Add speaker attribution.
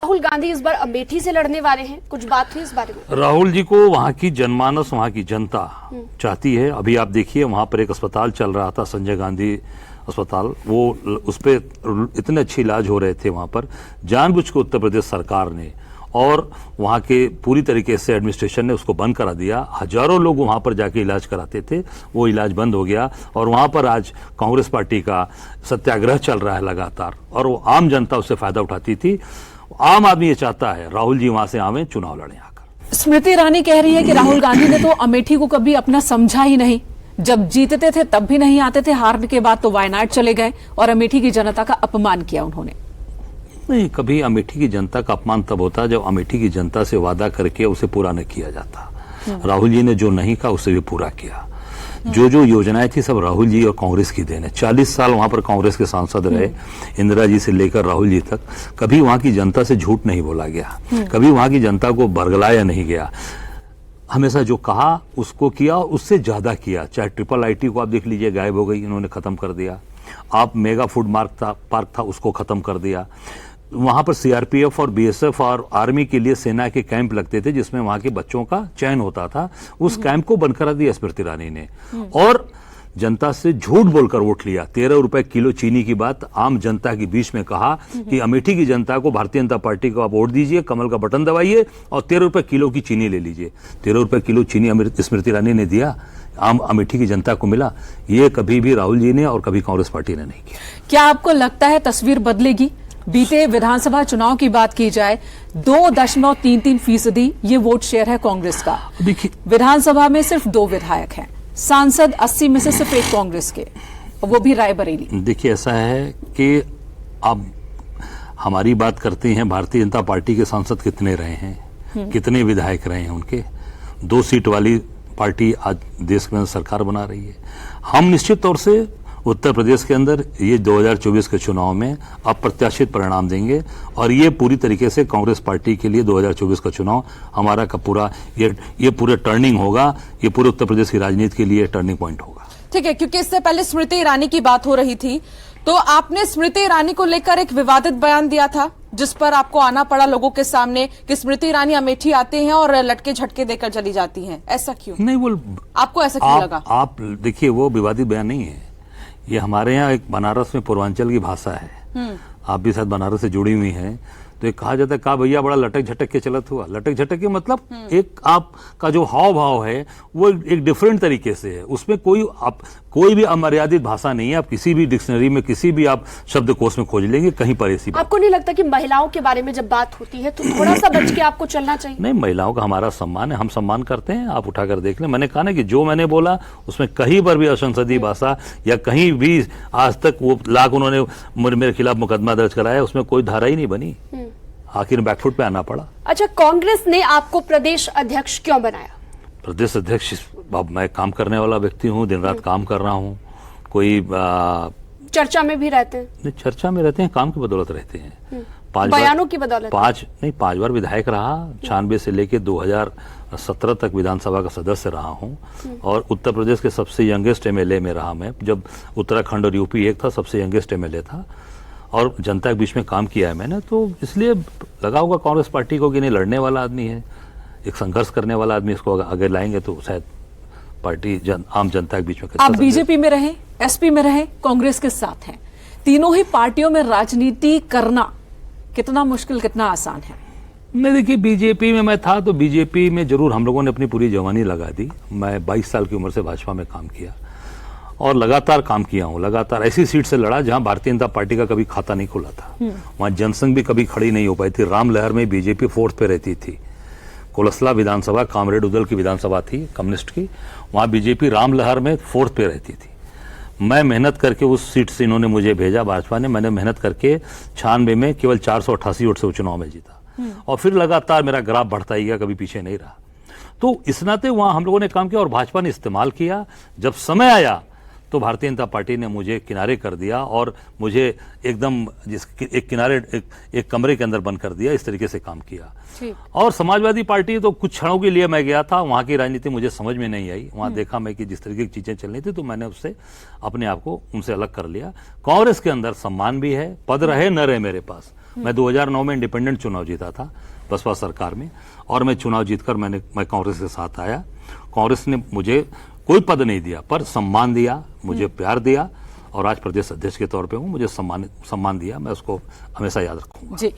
Speaker 1: राहुल गांधी इस बार अमेठी से लड़ने वाले हैं, कुछ बात हुई इस बारे में?
Speaker 2: राहुल जी को वहां की जनमानस, वहां की जनता चाहती है। अभी आप देखिए वहां पर एक अस्पताल चल रहा था, संजय गांधी अस्पताल, वो उस पर इतने अच्छे इलाज हो रहे थे वहां पर, जानबूझ के उत्तर प्रदेश सरकार ने और वहां के पूरी तरीके से एडमिनिस्ट्रेशन ने उसको बंद करा दिया। हजारों लोग वहां पर जाके इलाज कराते थे, वो इलाज बंद हो गया और वहां पर आज कांग्रेस पार्टी का सत्याग्रह चल रहा है लगातार, और वो आम जनता उससे फायदा उठाती थी। आम आदमी ये चाहता है राहुल जी वहां से आवे, चुनाव लड़े आकर।
Speaker 3: स्मृति ईरानी कह रही है कि राहुल गांधी ने तो अमेठी को कभी अपना समझा ही नहीं, जब जीतते थे तब भी नहीं आते थे, हारने के बाद तो वायनाड चले गए और अमेठी की जनता का अपमान किया उन्होंने।
Speaker 2: नहीं, कभी अमेठी की जनता का अपमान तब होता जब अमेठी की जनता से वादा करके उसे पूरा न किया जाता। राहुल जी ने जो नहीं कहा उसे भी पूरा किया। जो जो योजनाएं थी सब राहुल जी और कांग्रेस की देन है। 40 साल वहां पर कांग्रेस के सांसद रहे, इंदिरा जी से लेकर राहुल जी तक। कभी वहां की जनता से झूठ नहीं बोला गया, कभी वहां की जनता को बरगलाया नहीं गया। हमेशा जो कहा उसको किया, उससे ज्यादा किया। चाहे ट्रिपल आईटी को आप देख लीजिए, गायब हो गई, इन्होंने खत्म कर दिया। आप मेगा फूड पार्क था उसको खत्म कर दिया। वहां पर सीआरपीएफ और बीएसएफ और आर्मी के लिए सेना के कैंप लगते थे जिसमें वहां के बच्चों का चयन होता था, उस कैंप को बंद करा दिया स्मृति ईरानी ने। और जनता से झूठ बोलकर वोट लिया। 13 रुपए किलो चीनी की बात आम जनता के बीच में कहा कि अमेठी की जनता को भारतीय जनता पार्टी को आप वोट दीजिए, कमल का बटन दबाइए और 13 रुपए किलो की चीनी ले लीजिए। 13 रुपए किलो चीनी स्मृति ईरानी ने दिया, आम अमेठी की जनता को मिला। ये कभी भी राहुल जी ने और कभी कांग्रेस पार्टी ने नहीं किया।
Speaker 3: क्या आपको लगता है तस्वीर बदलेगी? बीते विधानसभा चुनाव की बात की जाए 2.33% ये वोट शेयर है कांग्रेस का।
Speaker 2: देखिए,
Speaker 3: विधानसभा में सिर्फ 2 विधायक हैं, सांसद 80 में से सिर्फ 1 कांग्रेस के, वो भी रायबरेली।
Speaker 2: देखिए, ऐसा है कि अब हमारी बात करते हैं भारतीय जनता पार्टी के सांसद कितने रहे हैं, कितने विधायक रहे हैं उनके। 2 सीट वाली पार्टी आज देश में सरकार बना रही है। हम निश्चित तौर से उत्तर प्रदेश के अंदर ये 2024 के चुनाव में अप्रत्याशित परिणाम देंगे और ये पूरी तरीके से कांग्रेस पार्टी के लिए 2024 का चुनाव हमारा का पूरा ये पूरे टर्निंग होगा, ये पूरे उत्तर प्रदेश की राजनीति के लिए टर्निंग पॉइंट होगा।
Speaker 4: ठीक है, क्योंकि इससे पहले स्मृति ईरानी की बात हो रही थी, तो आपने स्मृति ईरानी को लेकर एक विवादित बयान दिया था जिस पर आपको आना पड़ा लोगों के सामने कि स्मृति ईरानी अमेठी आते हैं और लटके झटके देकर चली जाती हैं। ऐसा क्यों?
Speaker 2: नहीं, वो
Speaker 4: आपको ऐसा क्यों लगा?
Speaker 2: आप देखिए, वो विवादित बयान नहीं है। ये हमारे यहाँ एक बनारस में पूर्वांचल की भाषा है। आप भी शायद बनारस से जुड़ी हुई हैं, तो एक कहा जाता है, कहा भैया बड़ा लटक झटक के चलत हुआ। लटक झटक के मतलब एक आपका जो हाव भाव है वो एक डिफरेंट तरीके से है, उसमें कोई भी अमर्यादित भाषा नहीं है। आप किसी भी डिक्शनरी में, किसी भी आप शब्दकोश में खोज लेंगे, कहीं पर ऐसी बात।
Speaker 1: आपको नहीं लगता कि महिलाओं के बारे में जब बात होती है तो थोड़ा सा बच के आपको चलना चाहिए?
Speaker 2: नहीं, महिलाओं का हमारा सम्मान है, हम सम्मान करते हैं। आप उठाकर देख लें, मैंने कहा ना कि जो मैंने बोला उसमें कहीं पर भी असंसदीय भाषा या कहीं भी आज तक वो लाख उन्होंने मेरे खिलाफ मुकदमा दर्ज कराया, उसमें कोई धारा ही नहीं बनी। आखिर बैकफुट पे आना पड़ा।
Speaker 1: अच्छा, कांग्रेस ने आपको प्रदेश अध्यक्ष क्यों बनाया?
Speaker 2: प्रदेश अध्यक्ष, अब मैं काम करने वाला व्यक्ति हूँ, दिन रात काम कर रहा हूँ। कोई
Speaker 1: चर्चा में भी रहते हैं?
Speaker 2: नहीं, चर्चा में रहते हैं, काम की बदौलत रहते हैं। 5
Speaker 1: बयानों की बदौलत?
Speaker 2: 5 बार विधायक रहा, 96 से लेके 2017 तक विधानसभा का सदस्य रहा हूँ और उत्तर प्रदेश के सबसे यंगेस्ट एमएलए में रहा मैं। जब उत्तराखंड और यूपी एक था, सबसे यंगेस्ट एमएलए था और जनता के बीच में काम किया है मैंने, तो इसलिए लगा होगा कांग्रेस पार्टी को कि नहीं, लड़ने वाला आदमी है, एक संघर्ष करने वाला आदमी, इसको आगे लाएंगे तो शायद पार्टी आम जनता के बीच में।
Speaker 3: आप बीजेपी में रहे, एसपी में रहे, कांग्रेस के साथ हैं, तीनों ही पार्टियों में राजनीति करना कितना मुश्किल, कितना आसान है?
Speaker 2: नहीं, देखिए, बीजेपी में मैं था तो बीजेपी में जरूर हम लोगों ने अपनी पूरी जवानी लगा दी। मैं 22 साल की उम्र से भाजपा में काम किया और लगातार काम किया हूँ। लगातार ऐसी सीट से लड़ा जहां भारतीय जनता पार्टी का कभी खाता नहीं खुला था, वहां जनसंघ भी कभी खड़ी नहीं हो पाई थी। रामलहर में बीजेपी 4th पे रहती थी। कोलसला विधानसभा कामरेड उदल की विधानसभा थी कम्युनिस्ट की, वहां बीजेपी रामलहर में 4th पे रहती थी। मैं मेहनत करके उस सीट से इन्होंने मुझे भेजा भाजपा ने, मैंने मेहनत करके 96 में केवल 488 वोट से चुनाव में जीता और फिर लगातार मेरा ग्राफ बढ़ता ही गया, कभी पीछे नहीं रहा। तो इस नाते वहां हम लोगों ने काम किया और भाजपा ने इस्तेमाल किया। जब समय आया तो भारतीय जनता पार्टी ने मुझे किनारे कर दिया और मुझे एकदम एक कमरे के अंदर बंद कर दिया। इस तरीके से काम किया। और समाजवादी पार्टी तो कुछ क्षणों के लिए मैं गया था, वहां की राजनीति मुझे समझ में नहीं आई। वहां देखा मैं कि जिस तरीके की चीजें चल रही थी तो मैंने उससे अपने आप को उनसे अलग कर लिया। कांग्रेस के अंदर सम्मान भी है, पद रहे न रहे मेरे पास, मैं 2009 में इंडिपेंडेंट चुनाव जीता था बसपा सरकार में, और मैं चुनाव जीतकर मैं कांग्रेस के साथ आया। कांग्रेस ने मुझे कोई पद नहीं दिया, पर सम्मान दिया, मुझे प्यार दिया, और आज प्रदेश अध्यक्ष के तौर पे हूं, मुझे सम्मान दिया, मैं उसको हमेशा याद रखूंगा।
Speaker 3: जी।